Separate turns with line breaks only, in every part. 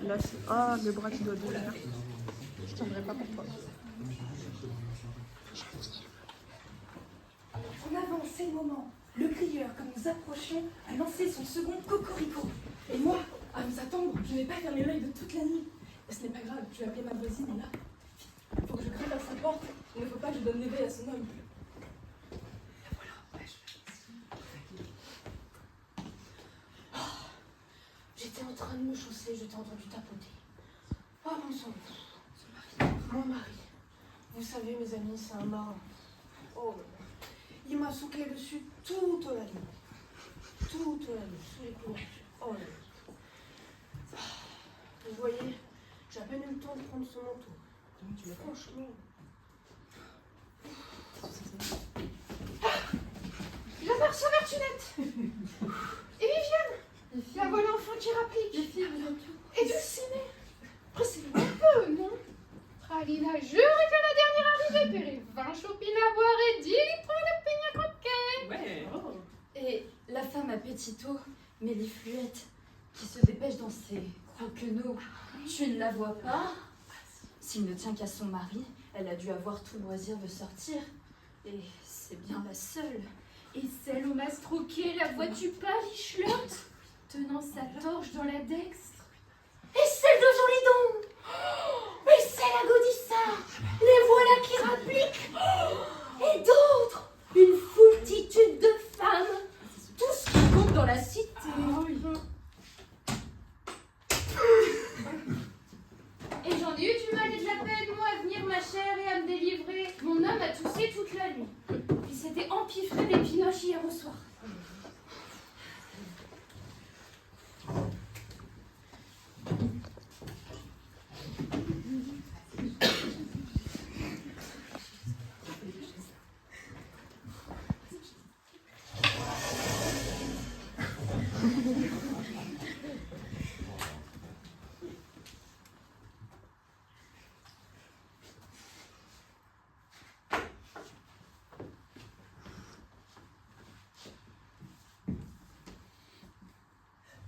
Là, c'est... Ah, le bras qui doit devenir. Je tiendrai pas pour toi.
En avant, c'est le moment. Le crieur, comme nous approchions, a lancé son second cocorico. Et moi, à nous attendre, je n'ai pas fermé l'œil de toute la nuit. Et ce n'est pas grave, je vais appeler ma voisine et là, il faut que je grimpe à sa porte. Il ne faut pas que je donne l'éveil à son homme. Et voilà, ouais, j'étais en train de me chausser, je t'ai entendu tapoter. Oh mon sang, mon mari. Vous savez, mes amis, c'est un marin. Oh, il m'a souqué dessus toute la nuit. Toute la nuit, sous les couvertures. Oh là là. Vous voyez, j'ai à peine eu le temps de prendre son manteau. Franchement.
Il aperçoit Bertunette. Et Viviane. La bonne enfant qui rapplique. Et Dulcinée. Pressez-vous un peu, non? Pralina jure que la dernière arrivée paierait 20 chopines à boire et 10 litres de peigna croquet.
Ouais. Oh.
Et la femme à Petito, Mélifluette, qui se dépêche dans ses croquenots, tu ne la vois pas? S'il ne tient qu'à son mari, elle a dû avoir tout loisir de sortir. Et c'est bien la seule.
Et celle au mastroquet, la vois-tu pas, Lichelotte, tenant sa torche dans la dextre?
Et celle de Jolidon. Et celle à Gaudissart. Les voilà qui rappliquent. Et d'autres. Une foultitude de femmes. Tout ce qui compte dans la cité.
Et j'en ai eu du mal et de la peine, moi, à venir, ma chère, et à me délivrer. Mon homme a toussé toute la nuit. Il s'était empiffré des pinoches hier au soir.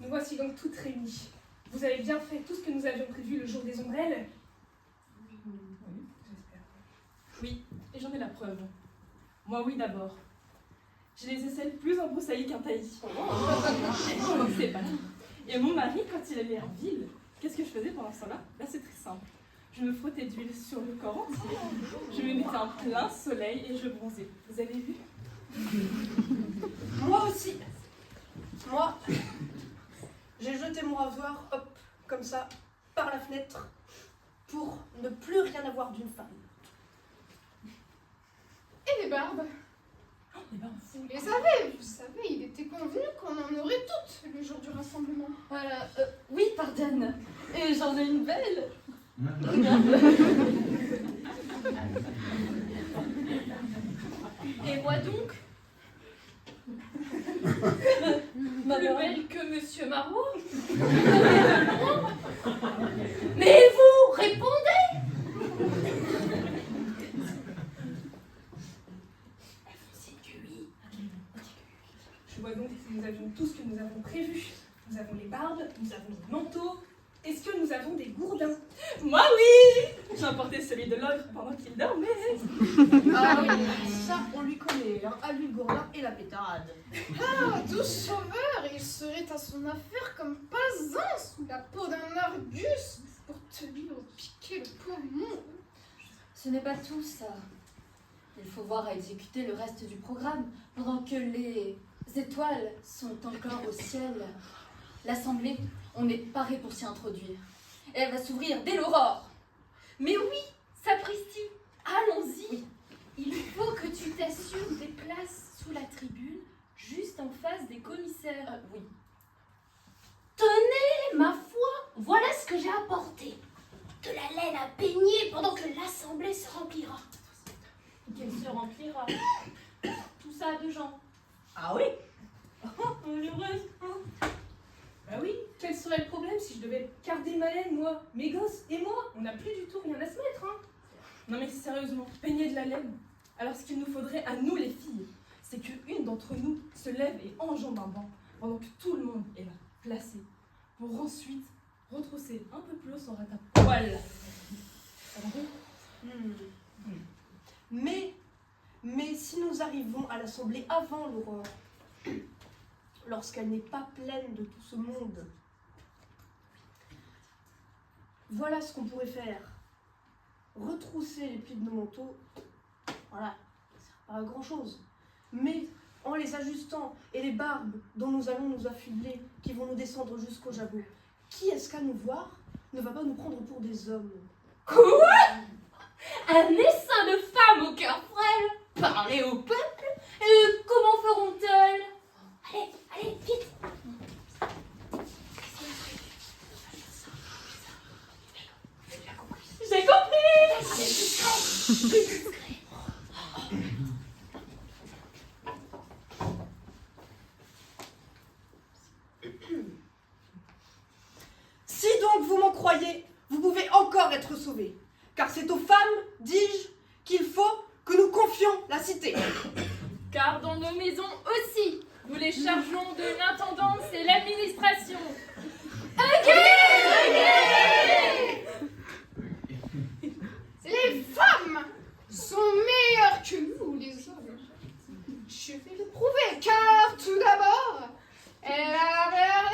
Nous voici donc toutes réunies. Vous avez bien fait tout ce que nous avions prévu le jour des ombrelles? Oui, j'espère. Oui, et j'en ai la preuve. Moi, oui, d'abord. J'ai les aisselles plus embroussaillées qu'un taillis. C'est pas tout. Et mon mari, quand il allait en ville, qu'est-ce que je faisais pendant ce temps-là? Là, c'est très simple. Je me frottais d'huile sur le corps entier. Je me mettais en plein soleil et je bronzais. Vous avez vu?
Moi aussi. Moi, j'ai jeté mon rasoir, hop, comme ça, par la fenêtre, pour ne plus rien avoir d'une femme.
Et les barbes? Vous les avez, vous savez, il était convenu qu'on en aurait toutes le jour du rassemblement.
Oui, pardonne. Et j'en ai une belle.
Et moi donc? Plus belle que Monsieur Marot?
Mais vous, répondez.
Je vois donc que nous avions tout ce que nous avons prévu. Nous avons les barbes, nous avons les manteaux. Est-ce que nous avons des gourdins? Moi, oui! J'ai emporté celui de l'ogre pendant qu'il dormait.
Ah oui, ça, on lui connaît, hein, à lui le gourdin et la pétarade.
Ah, doux sauveur, il serait à son affaire comme pas un sous la peau d'un argus pour te lui piquer le poumon.
Ce n'est pas tout, ça. Il faut voir à exécuter le reste du programme pendant que les étoiles sont encore au ciel. L'assemblée, on est paré pour s'y introduire. Et elle va s'ouvrir dès l'aurore.
Mais oui, sapristi, allons-y. Oui. Il faut que tu t'assures des places sous la tribune, juste en face des commissaires.
Oui.
Tenez, ma foi, voilà ce que j'ai apporté. De la laine à peigner pendant que l'assemblée se remplira.
Qu'elle se remplira. Tout ça à 2 gens.
Ah oui?
Bah oui, quel serait le problème si je devais garder ma laine, moi? Mes gosses et moi, on n'a plus du tout rien à se mettre, hein. Non mais sérieusement, peigner de la laine. Alors ce qu'il nous faudrait à nous les filles, c'est qu'une d'entre nous se lève et enjambe un banc, pendant que tout le monde est là, placé, pour ensuite retrousser un peu plus haut son ratapoil. Ça va bien?
Mais si nous arrivons à l'Assemblée avant l'aurore, lorsqu'elle n'est pas pleine de tout ce monde, voilà ce qu'on pourrait faire. Retrousser les plis de nos manteaux, voilà, ça sert pas à grand chose. Mais en les ajustant et les barbes dont nous allons nous affubler, qui vont nous descendre jusqu'au jabot, qui est-ce qu'à nous voir ne va pas nous prendre pour des hommes?
Quoi? Un essaim de femmes au cœur frêle parler au peuple? Et comment feront-elles? Allez, allez, vite! J'ai compris!
Si donc vous m'en croyez, vous pouvez encore être sauvés. Car c'est aux femmes, dis-je, qu'il faut que nous confions la cité.
Car dans nos maisons aussi, nous les chargeons de l'intendance et l'administration.
Les femmes sont meilleures que nous, les hommes. Je vais le prouver, car tout d'abord, elle a Berlin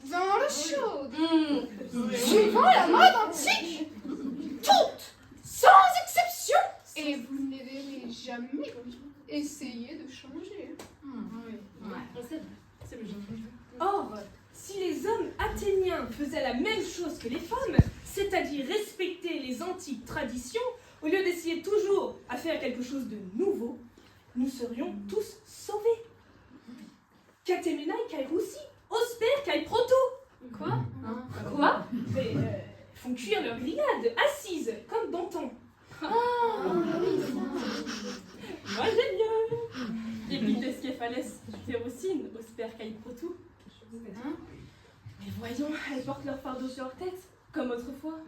dans le chaud. Suivant la mode antique, toutes, sans exception. Et vous ne les verrez jamais essayer de changer.
Or, si les hommes athéniens faisaient la même chose que les femmes, c'est-à-dire respecter les antiques traditions, au lieu d'essayer toujours à faire quelque chose de nouveau, nous serions tous sauvés. Katemenai kai roussi, osper kai proto. Quoi?
Quoi?
Mais, font cuire leur grillade, assises, comme d'antan. Moi j'aime mieux. Epites kephales, thérocine, osper kai proto. Mais voyons, elles portent leur fardeau sur leur tête, comme autrefois.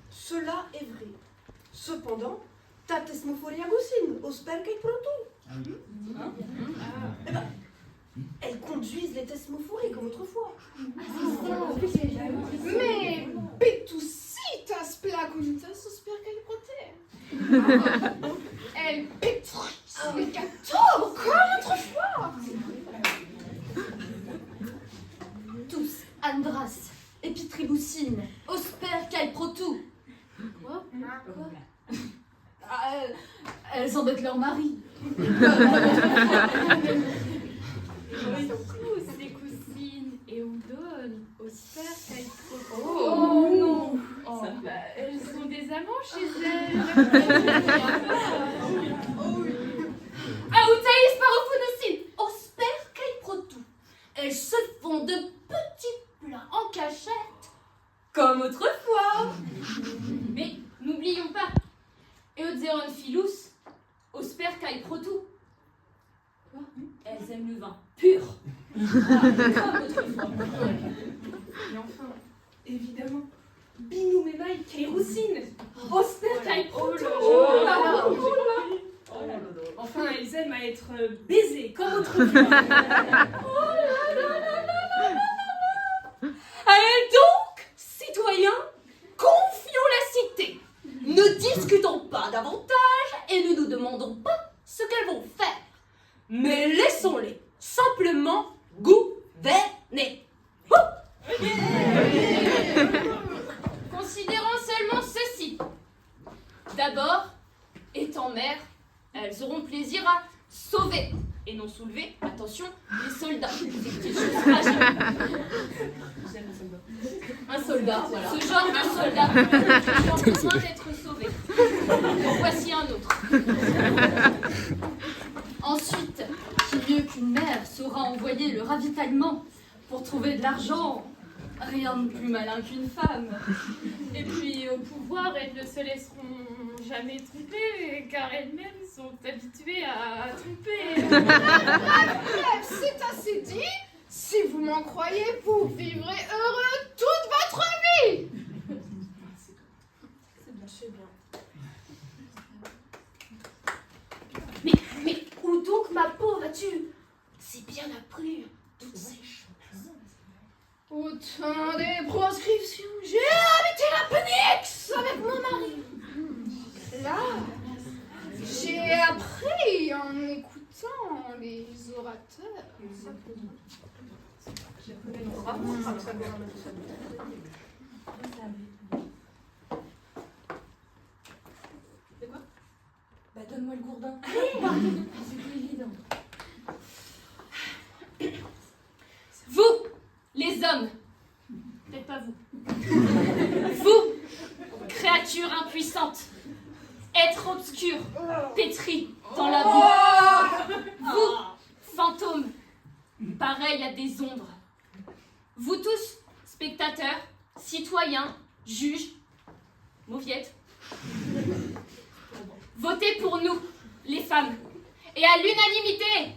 Cela est vrai. Cependant, ta tesmophoria goussine, osper kai proto. Eh ben, elles conduisent les tesmophorées comme autrefois.
Mais petusitas placunitas osper qu'elle protège. Elle pétrit les gâteaux comme autrefois.
Tous, Andras, Epitriboucine, Osper kai protou. Quoi? Elles embêtent leur mari.
Tous les cousines et Oudon, osper kai proto.
Oh non.
Elles ont des amants chez elles.
Aoutaïs parophonosine, Osper kai protou. Elles se font de petits plats en cachette, comme autrefois.
Mais n'oublions pas, Eozeron philus, osper kai proto.
Elles aiment le vin pur, comme autrefois.
Et enfin, évidemment, Binoumenai kai roussine, osper kai proto. Enfin, elles aiment à être baisées comme autrefois.
Allez donc, citoyens, confions la cité. Ne discutons pas davantage et ne nous demandons pas ce qu'elles vont faire. Mais laissons-les simplement gouverner.
Considérons seulement ceci. D'abord, étant mères, elles auront plaisir à sauver et non soulever, attention, les soldats. Des petites choses fragiles. J'aime les soldats.
Un soldat, voilà.
Ce genre de soldat qui ont besoin d'être sauvé. Voici un autre.
Ensuite, qui mieux qu'une mère saura envoyer le ravitaillement pour trouver de l'argent? Rien de plus malin qu'une femme.
Et puis au pouvoir, elles ne se laisseront jamais tromper, car elles-mêmes sont habituées à tromper.
Bref, c'est assez dit. Si vous m'en croyez, vous vivrez heureux toute votre vie.
C'est bien.
Mais où donc, ma pauvre, vas-tu? C'est bien appris toutes ces choses.
Autour mes proscriptions. J'ai habité la Phoenix avec mon mari. Là, j'ai appris en écoutant les orateurs.
Bah donne-moi le gourdin. C'est pas évident.
Vous, les hommes,
Peut-être pas vous.
vous, créatures impuissantes, êtres obscurs, pétris dans la boue, vous, fantômes, pareils à des ombres, vous tous, spectateurs, citoyens, juges, mauviettes, votez pour nous, les femmes, et à l'unanimité.